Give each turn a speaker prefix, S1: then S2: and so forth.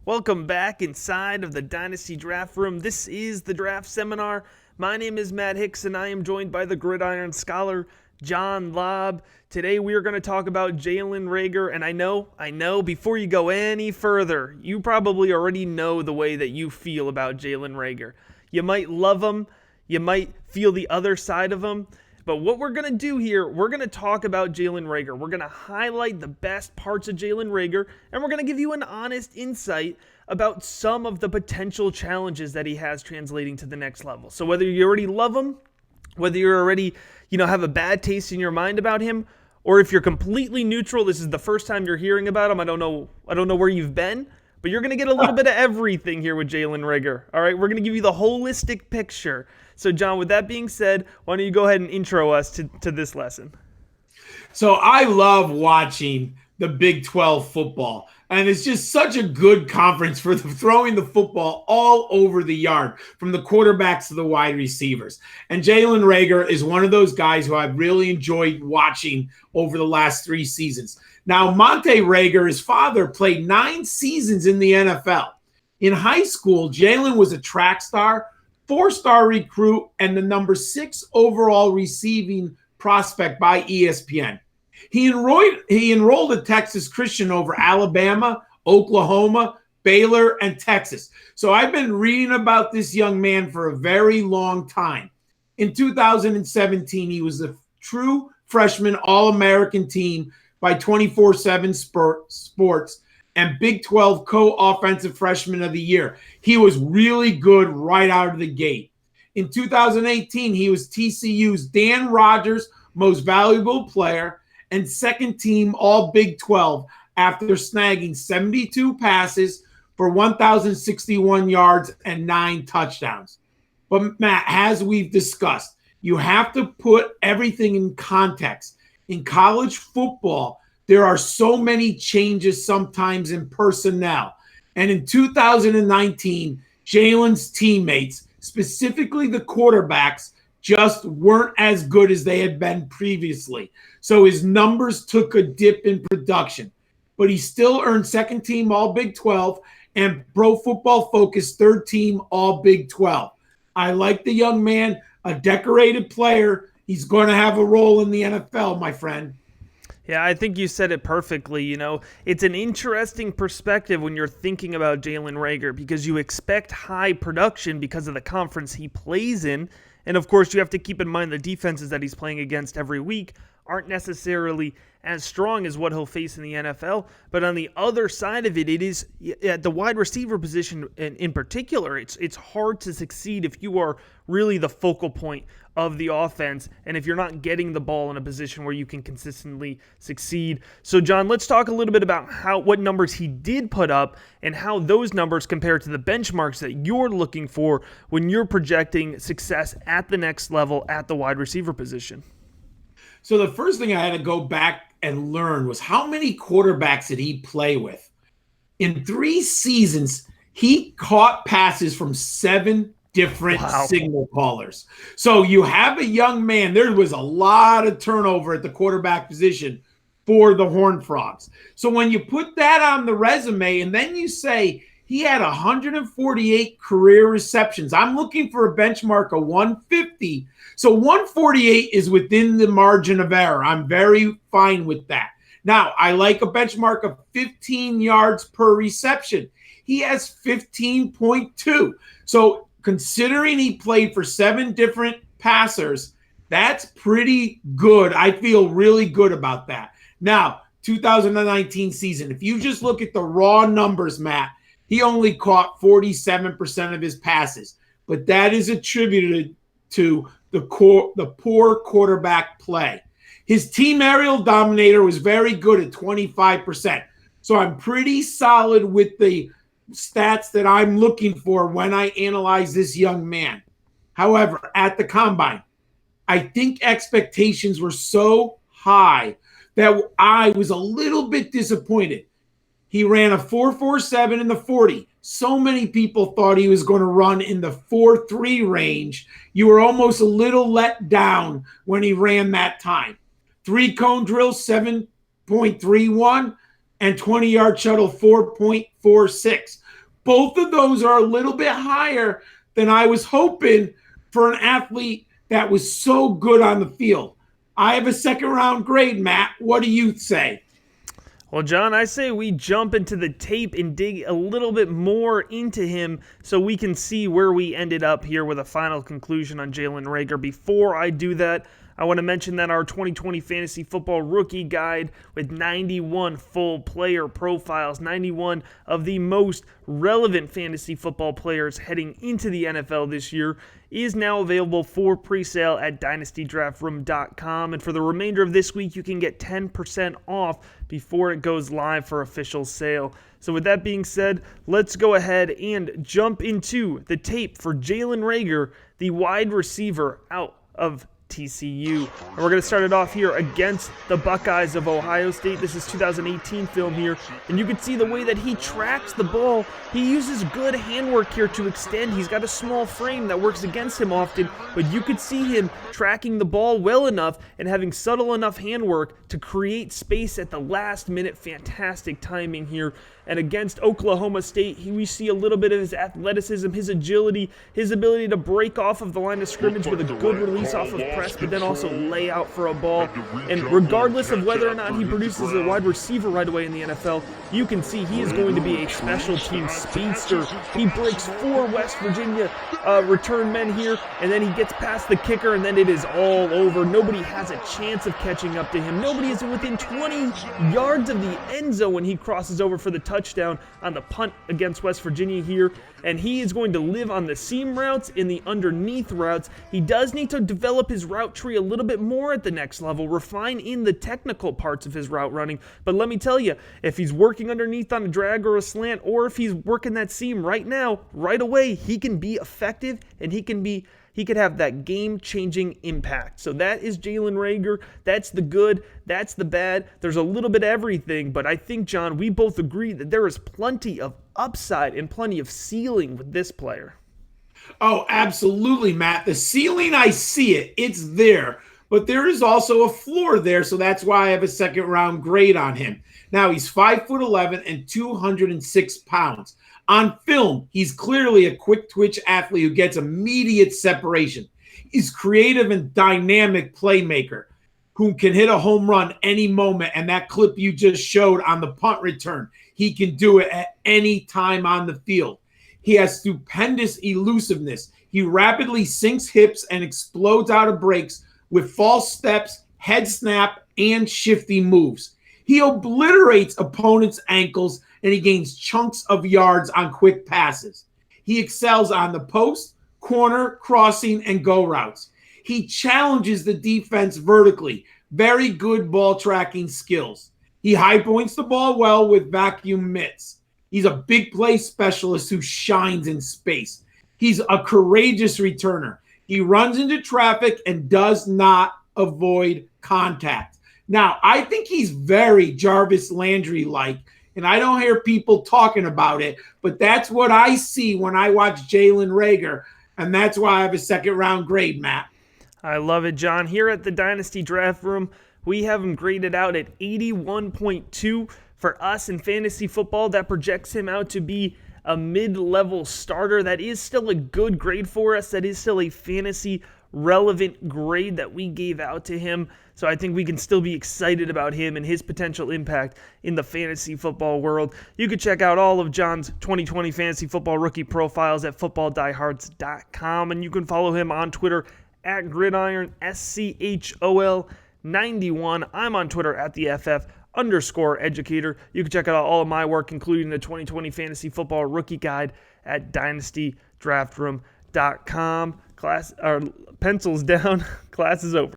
S1: Welcome back inside of the Dynasty Draft Room. This is the Draft Seminar. My name is Matt Hicks, and I am joined by the Gridiron Scholar, John Lobb. Today we are going to talk about Jalen Reagor, and I know, before you go any further, you probably already know the way that you feel about Jalen Reagor. You might love him, you might feel the other side of him, but what we're going to do here, we're going to talk about Jalen Reagor. We're going to highlight the best parts of Jalen Reagor, and we're going to give you an honest insight about some of the potential challenges that he has translating to the next level. So whether you already love him, whether you're already, have a bad taste in your mind about him, or if you're completely neutral, this is the first time you're hearing about him, I don't know where you've been, but you're going to get a little bit of everything here with Jalen Reagor. All right, we're going to give you the holistic picture. So, John, with that being said, why don't you go ahead and intro us to this lesson?
S2: So I love watching the Big 12 football, and it's just such a good conference for throwing the football all over the yard, from the quarterbacks to the wide receivers. And Jalen Reagor is one of those guys who I've really enjoyed watching over the last 3 seasons. Now, Monte Reagor, his father, played 9 seasons in the NFL. In high school, Jalen was a track star, 4-star recruit, and the number 6 overall receiving prospect by ESPN. He enrolled at Texas Christian over Alabama, Oklahoma, Baylor, and Texas. So I've been reading about this young man for a very long time. In 2017, he was a true freshman All-American team by 24/7 Sports and Big 12 co-offensive freshman of the year. He was really good right out of the gate. In 2018, he was TCU's Dan Rogers most valuable player and second team all Big 12 after snagging 72 passes for 1,061 yards and 9 touchdowns. But Matt, as we've discussed, you have to put everything in context. In college football, there are so many changes sometimes in personnel. And in 2019, Jalen's teammates, specifically the quarterbacks, just weren't as good as they had been previously. So his numbers took a dip in production. But he still earned second team All Big 12 and Pro Football Focus third team All Big 12. I like the young man, a decorated player. He's going to have a role in the NFL, my friend.
S1: Yeah, I think you said it perfectly. It's an interesting perspective when you're thinking about Jalen Reagor because you expect high production because of the conference he plays in. And of course, you have to keep in mind the defenses that he's playing against every week aren't necessarily as strong as what he'll face in the NFL. But on the other side of it, it is at the wide receiver position in particular, it's hard to succeed if you are really the focal point of the offense and if you're not getting the ball in a position where you can consistently succeed. So, John, let's talk a little bit about what numbers he did put up and how those numbers compare to the benchmarks that you're looking for when you're projecting success at the next level at the wide receiver position.
S2: So the first thing I had to go back and learn was how many quarterbacks did he play with? In 3 seasons, he caught passes from 7 different signal callers. So you have a young man. There was a lot of turnover at the quarterback position for the Horned Frogs. So when you put that on the resume and then you say he had 148 career receptions, I'm looking for a benchmark of 150. So 148 is within the margin of error. I'm very fine with that. Now, I like a benchmark of 15 yards per reception. He has 15.2. So considering he played for 7 different passers, that's pretty good. I feel really good about that. Now, 2019 season, if you just look at the raw numbers, Matt, he only caught 47% of his passes, but that is attributed to the poor quarterback play. His team aerial dominator was very good at 25%. So I'm pretty solid with the stats that I'm looking for when I analyze this young man. However, at the combine, I think expectations were so high that I was a little bit disappointed. He ran a 4.47 in the 40. So many people thought he was going to run in the 4.3 range. You were almost a little let down when he ran that time. 3 cone drills, 7.31, and 20-yard shuttle, 4.46. Both of those are a little bit higher than I was hoping for an athlete that was so good on the field. I have a second round grade, Matt. What do you say?
S1: Well, John, I say we jump into the tape and dig a little bit more into him so we can see where we ended up here with a final conclusion on Jalen Reagor. Before I do that, I want to mention that our 2020 Fantasy Football Rookie Guide with 91 full player profiles, 91 of the most relevant fantasy football players heading into the NFL this year, is now available for pre-sale at dynastydraftroom.com. And for the remainder of this week, you can get 10% off before it goes live for official sale. So with that being said, let's go ahead and jump into the tape for Jalen Reagor, the wide receiver out of TCU. And we're going to start it off here against the Buckeyes of Ohio State. This is 2018 film here, and you can see the way that he tracks the ball. He uses good handwork here to extend. He's got a small frame that works against him often, but you could see him tracking the ball well enough and having subtle enough handwork to create space at the last minute. Fantastic timing here. And against Oklahoma State, we see a little bit of his athleticism, his agility, his ability to break off of the line of scrimmage with a good release off of press, but then also lay out for a ball. And regardless of whether or not he produces a wide receiver right away in the NFL, you can see he is going to be a special team speedster. He breaks 4 West Virginia return men here, and then he gets past the kicker, and then it is all over. Nobody has a chance of catching up to him. Nobody is within 20 yards of the end zone when he crosses over for the touchdown on the punt against West Virginia here. And he is going to live on the seam routes, in the underneath routes. He does need to develop his route tree a little bit more at the next level, refine in the technical parts of his route running. But let me tell you, if he's working underneath on a drag or a slant, or if he's working that seam right now, right away, he can be effective, and he could have that game-changing impact. So that is Jalen Reagor. That's the good. That's the bad. There's a little bit of everything, but I think, John, we both agree that there is plenty of upside and plenty of ceiling with this player.
S2: Oh, absolutely, Matt. The ceiling, I see it. It's there. But there is also a floor there, so that's why I have a second round grade on him. Now, he's 5'11" and 206 pounds. On film, he's clearly a quick twitch athlete who gets immediate separation. He's creative and dynamic playmaker who can hit a home run any moment. And that clip you just showed on the punt return, he can do it at any time on the field. He has stupendous elusiveness. He rapidly sinks hips and explodes out of breaks with false steps, head snap, and shifty moves. He obliterates opponents' ankles, and he gains chunks of yards on quick passes. He excels on the post, corner, crossing, and go routes. He challenges the defense vertically. Very good ball tracking skills. He high points the ball well with vacuum mitts. He's a big play specialist who shines in space. He's a courageous returner. He runs into traffic and does not avoid contact. Now, I think he's very Jarvis Landry-like, and I don't hear people talking about it, but that's what I see when I watch Jalen Reagor, and that's why I have a second round grade, Matt.
S1: I love it, John. Here at the Dynasty Draft Room, we have him graded out at 81.2. For us in fantasy football, that projects him out to be a mid-level starter. That is still a good grade for us. That is still a fantasy relevant grade that we gave out to him. So I think we can still be excited about him and his potential impact in the fantasy football world. You can check out all of John's 2020 fantasy football rookie profiles at footballdiehards.com, and you can follow him on Twitter at gridironschol91. I'm on Twitter at the FF_educator. You can check out all of my work, including the 2020 Fantasy Football Rookie Guide at dynastydraftroom.com. Pencils down. Class is over.